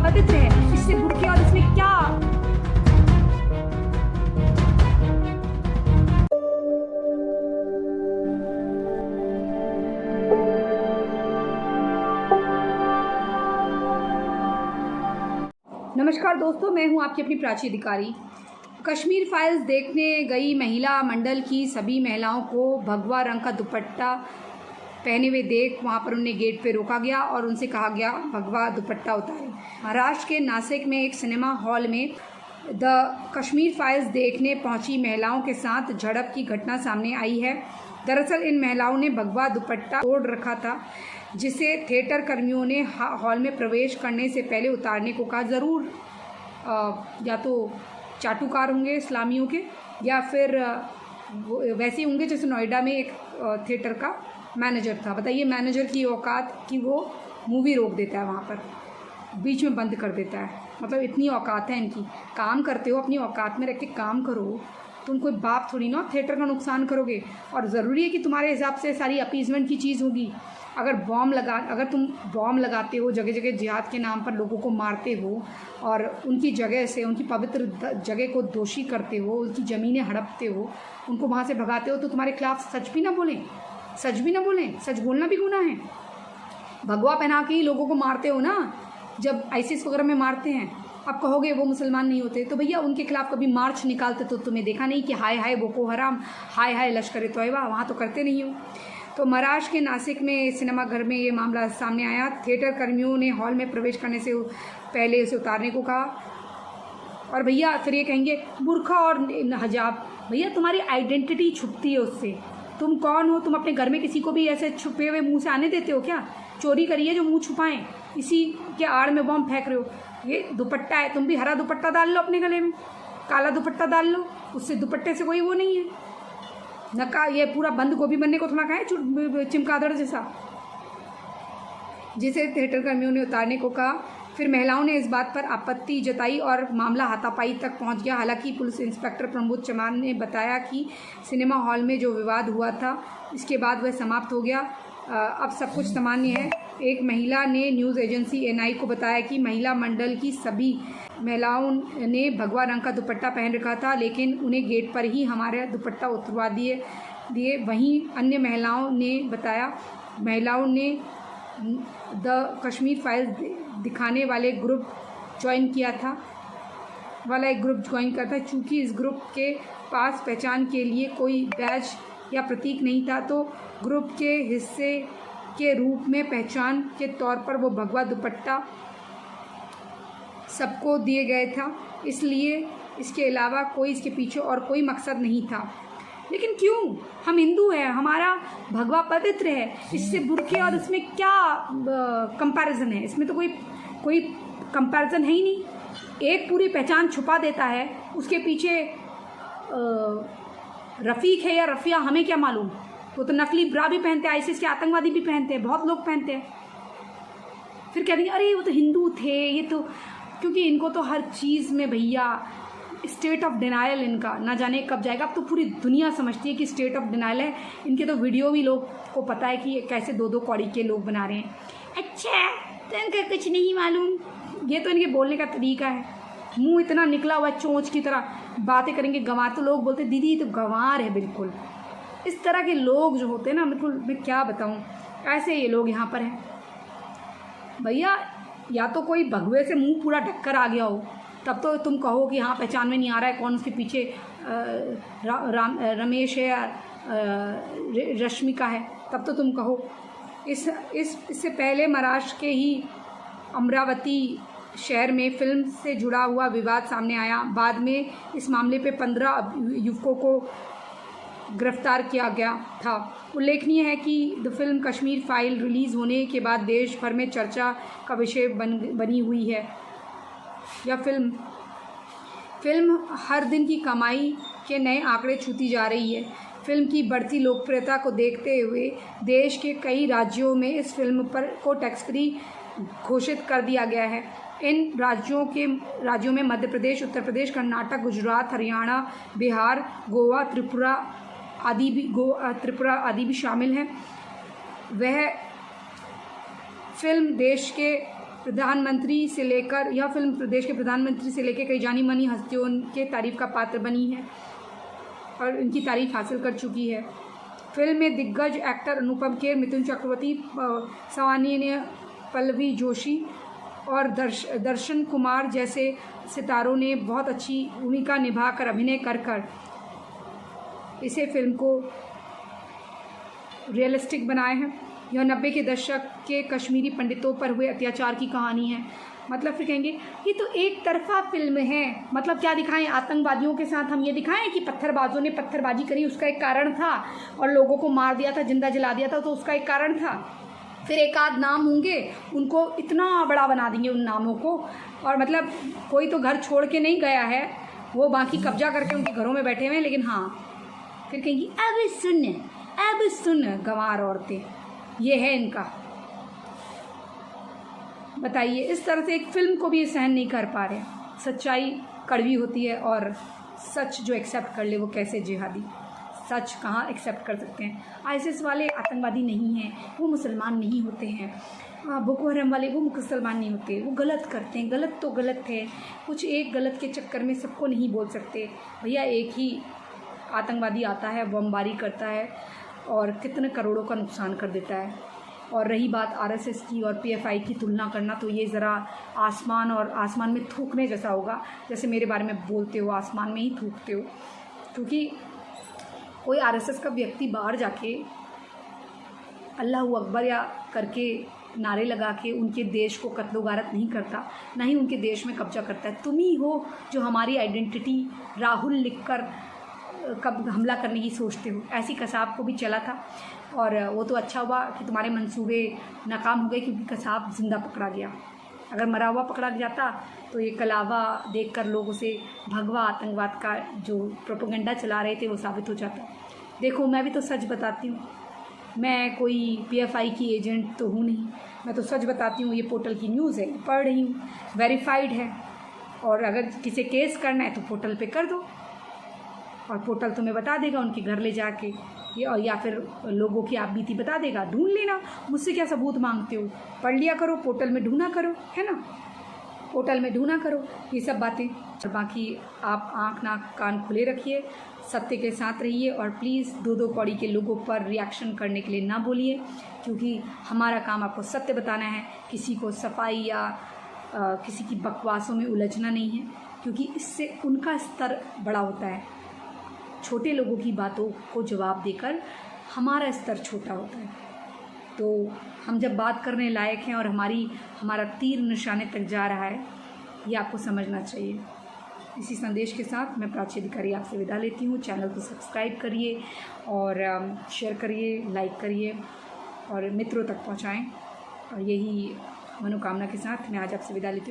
पतित है, इससे बुरके और इसमें क्या। नमस्कार दोस्तों, मैं हूं आपकी अपनी प्राची अधिकारी। कश्मीर फाइल्स देखने गई महिला मंडल की सभी महिलाओं को भगवा रंग का दुपट्टा पहने हुए देख वहां पर उन्हें गेट पे रोका गया और उनसे कहा गया भगवा दुपट्टा उतारें। महाराष्ट्र के नासिक में एक सिनेमा हॉल में द कश्मीर फाइल्स देखने पहुंची महिलाओं के साथ झड़प की घटना सामने आई है। दरअसल इन महिलाओं ने भगवा दुपट्टा ओढ़ रखा था, जिसे थिएटर कर्मियों ने हॉल में प्रवेश करने से पहले उतारने को कहा। ज़रूर या तो चाटुकार होंगे इस्लामियों के, या फिर वैसे होंगे जैसे नोएडा में एक थिएटर का मैनेजर था। बताइए, मैनेजर की औकात कि वो मूवी रोक देता है, वहाँ पर बीच में बंद कर देता है। मतलब इतनी औकात है इनकी। काम करते हो अपनी औकात में रख के काम करो, तुम कोई बाप थोड़ी ना थिएटर का नुकसान करोगे। और ज़रूरी है कि तुम्हारे हिसाब से सारी अपीजमेंट की चीज़ होगी। अगर तुम बॉम्ब लगाते हो, जगह जगह जिहाद के नाम पर लोगों को मारते हो और उनकी जगह से, उनकी पवित्र जगह को दोषी करते हो, उनकी ज़मीनें हड़पते हो, उनको वहाँ से भगाते हो, तो तुम्हारे खिलाफ सच भी ना बोलें। सच बोलना भी गुनाह है। भगवा पहना के ही लोगों को मारते हो ना, जब आईसिस वगैरह में मारते हैं। आप कहोगे वो मुसलमान नहीं होते, तो भैया उनके खिलाफ कभी मार्च निकालते तो तुम्हें देखा नहीं कि हाय हाय बोको हराम, हाय हाय लश्कर ए तोयबा, वहाँ तो करते नहीं हो। तो महाराष्ट्र के नासिक में सिनेमा घर में ये मामला सामने आया। थिएटर कर्मियों ने हॉल में प्रवेश करने से पहले उसे उतारने को कहा। और भैया फिर ये कहेंगे बुर्खा और हिजाब। भैया तुम्हारी आइडेंटिटी छुपती है उससे। तुम कौन हो? तुम अपने घर में किसी को भी ऐसे छुपे हुए मुंह से आने देते हो क्या? चोरी करिए जो मुंह छुपाएं, इसी के आड़ में बॉम्ब फेंक रहे हो। ये दुपट्टा है, तुम भी हरा दुपट्टा डाल लो अपने गले में, काला दुपट्टा डाल लो, उससे दुपट्टे से कोई वो नहीं है। नका ये पूरा बंद गोभी बनने को थोड़ा कहा चिमकादड़ जैसा, जिसे थिएटर कर्मियों ने उतारने को कहा। फिर महिलाओं ने इस बात पर आपत्ति जताई और मामला हाथापाई तक पहुंच गया। हालांकि पुलिस इंस्पेक्टर प्रमोद चमान ने बताया कि सिनेमा हॉल में जो विवाद हुआ था, इसके बाद वह समाप्त हो गया। अब सब कुछ सामान्य है। एक महिला ने न्यूज़ एजेंसी एनआई को बताया कि महिला मंडल की सभी महिलाओं ने भगवा रंग का दुपट्टा पहन रखा था, लेकिन उन्हें गेट पर ही हमारा दुपट्टा उतरवा दिए। वहीं अन्य महिलाओं ने बताया, महिलाओं ने द कश्मीर फाइल्स दिखाने वाले ग्रुप ज्वाइन किया था। चूँकि इस ग्रुप के पास पहचान के लिए कोई बैज या प्रतीक नहीं था, तो ग्रुप के हिस्से के रूप में पहचान के तौर पर वो भगवा दुपट्टा सबको दिए गए था। इसलिए इसके अलावा इसके पीछे और कोई मकसद नहीं था। लेकिन क्यों? हम हिंदू हैं, हमारा भगवा पवित्र है, इससे बुरके और इसमें क्या कंपैरिजन है? इसमें तो कोई कंपैरिजन है ही नहीं। एक पूरी पहचान छुपा देता है, उसके पीछे रफ़ीक है या रफ़िया हमें क्या मालूम। वो तो नकली ब्रा भी पहनते हैं, आईसिस के आतंकवादी भी पहनते हैं, बहुत लोग पहनते हैं। फिर कह देंगे अरे वो तो हिंदू थे, ये तो, क्योंकि इनको तो हर चीज़ में भैया स्टेट ऑफ डिनायल, इनका ना जाने कब जाएगा। अब तो पूरी दुनिया समझती है कि स्टेट ऑफ डिनायल है। इनके तो वीडियो भी लोग को पता है कि कैसे 2-2 कौड़ी के लोग बना रहे हैं। अच्छा, तो इनका कुछ नहीं मालूम। ये तो इनके बोलने का तरीका है, मुंह इतना निकला हुआ चोंच की तरह बातें करेंगे। गंवार तो लोग बोलते दीदी तो गंवार है बिल्कुल। इस तरह के लोग जो होते हैं ना, बिल्कुल मैं क्या बताऊँ, ऐसे ये लोग यहाँ पर हैं भैया। या तो कोई भगवे से मुंह पूरा ढककर आ गया हो, तब तो तुम कहो कि हाँ पहचान में नहीं आ रहा है कौन उसके पीछे रमेश है या रश्मिका है, तब तो तुम कहो। इससे पहले महाराष्ट्र के ही अमरावती शहर में फिल्म से जुड़ा हुआ विवाद सामने आया। बाद में इस मामले पे 15 युवकों को गिरफ्तार किया गया था। उल्लेखनीय है कि the film Kashmir file release होने के बाद देश भर में चर्चा का विषय बनी हुई है। यह फिल्म हर दिन की कमाई के नए आंकड़े छूती जा रही है। फिल्म की बढ़ती लोकप्रियता को देखते हुए देश के कई राज्यों में इस फिल्म को टैक्स फ्री घोषित कर दिया गया है। इन राज्यों में मध्य प्रदेश, उत्तर प्रदेश, कर्नाटक, गुजरात, हरियाणा, बिहार, गोवा, त्रिपुरा आदि भी शामिल हैं। वह फिल्म देश के प्रधानमंत्री से लेकर यह फिल्म प्रदेश के प्रधानमंत्री से लेकर कई जानी मानी हस्तियों के तारीफ का पात्र बनी है और इनकी तारीफ हासिल कर चुकी है। फिल्म में दिग्गज एक्टर अनुपम खेर, मिथुन चक्रवर्ती, सामान्य पल्लवी जोशी और दर्शन कुमार जैसे सितारों ने बहुत अच्छी भूमिका निभाकर अभिनय कर इसे फिल्म को रियलिस्टिक बनाए हैं। यह 90 के दशक के कश्मीरी पंडितों पर हुए अत्याचार की कहानी है। मतलब फिर कहेंगे ये तो एक तरफा फिल्म है, मतलब क्या दिखाएं, आतंकवादियों के साथ हम ये दिखाएं कि पत्थरबाजों ने पत्थरबाजी करी, उसका एक कारण था, और लोगों को मार दिया था, जिंदा जला दिया था, तो उसका एक कारण था। फिर एक आध नाम होंगे, उनको इतना बड़ा बना देंगे उन नामों को, और मतलब कोई तो घर छोड़ के नहीं गया है, वो बाकी कब्जा करके उनके घरों में बैठे हुए हैं। लेकिन हाँ, फिर कहेंगी अब सुन गंवार औरतें, ये है इनका। बताइए, इस तरह से एक फिल्म को भी सहन नहीं कर पा रहे। सच्चाई कड़वी होती है और सच जो एक्सेप्ट कर ले वो कैसे जिहादी। सच कहाँ एक्सेप्ट कर सकते हैं। आईएसआईएस वाले आतंकवादी नहीं हैं, वो मुसलमान नहीं होते हैं। बोको हराम वाले वो मुसलमान नहीं होते, वो गलत करते हैं। गलत तो गलत है, कुछ एक गलत के चक्कर में सबको नहीं बोल सकते भैया। एक ही आतंकवादी आता है, बमबारी करता है और कितने करोड़ों का नुकसान कर देता है। और रही बात आरएसएस की और पीएफआई की तुलना करना, तो ये ज़रा आसमान और आसमान में थूकने जैसा होगा। जैसे मेरे बारे में बोलते हो, आसमान में ही थूकते हो। क्योंकि कोई आरएसएस का व्यक्ति बाहर जाके अल्लाह अकबर या करके नारे लगा के उनके देश को कत्लो गारत नहीं करता, ना ही उनके देश में कब्जा करता है। तुम ही हो जो हमारी आइडेंटिटी राहुल लिखकर कब हमला करने की सोचते हो। ऐसी कसाब को भी चला था, और वो तो अच्छा हुआ कि तुम्हारे मंसूबे नाकाम हो गए, क्योंकि कसाब जिंदा पकड़ा गया। अगर मरा हुआ पकड़ा जाता तो ये कलावा देखकर लोग उसे भगवा आतंकवाद का जो प्रोपेगेंडा चला रहे थे वो साबित हो जाता। देखो, मैं भी तो सच बताती हूँ, मैं कोई पीएफआई की एजेंट तो हूँ नहीं, मैं तो सच बताती हूँ। ये पोर्टल की न्यूज़ है, पढ़ रही हूँ, वेरीफाइड है। और अगर किसी केस करना है तो पोर्टल पे कर दो, और पोर्टल तुम्हें बता देगा उनके घर ले जाके, ये और या फिर लोगों की आप बीती बता देगा। ढूंढ लेना, मुझसे क्या सबूत मांगते हो। पढ़ लिया करो, पोर्टल में ढूंढा करो, है ना, पोर्टल में ढूंढा करो ये सब बातें। और बाकी आप आँख नाक कान खुले रखिए, सत्य के साथ रहिए, और प्लीज़ दो कौड़ी के लोगों पर रिएक्शन करने के लिए ना बोलिए, क्योंकि हमारा काम आपको सत्य बताना है। किसी को सफाई या किसी की बकवासों में उलझना नहीं है, क्योंकि इससे उनका स्तर बड़ा होता है। छोटे लोगों की बातों को जवाब देकर हमारा स्तर छोटा होता है। तो हम जब बात करने लायक हैं और हमारा तीर निशाने तक जा रहा है, ये आपको समझना चाहिए। इसी संदेश के साथ मैं प्राची अधिकारी आपसे विदा लेती हूँ। चैनल को सब्सक्राइब करिए और शेयर करिए, लाइक करिए और मित्रों तक पहुँचाएँ। और यही मनोकामना के साथ मैं आज आपसे विदा लेती हूँ।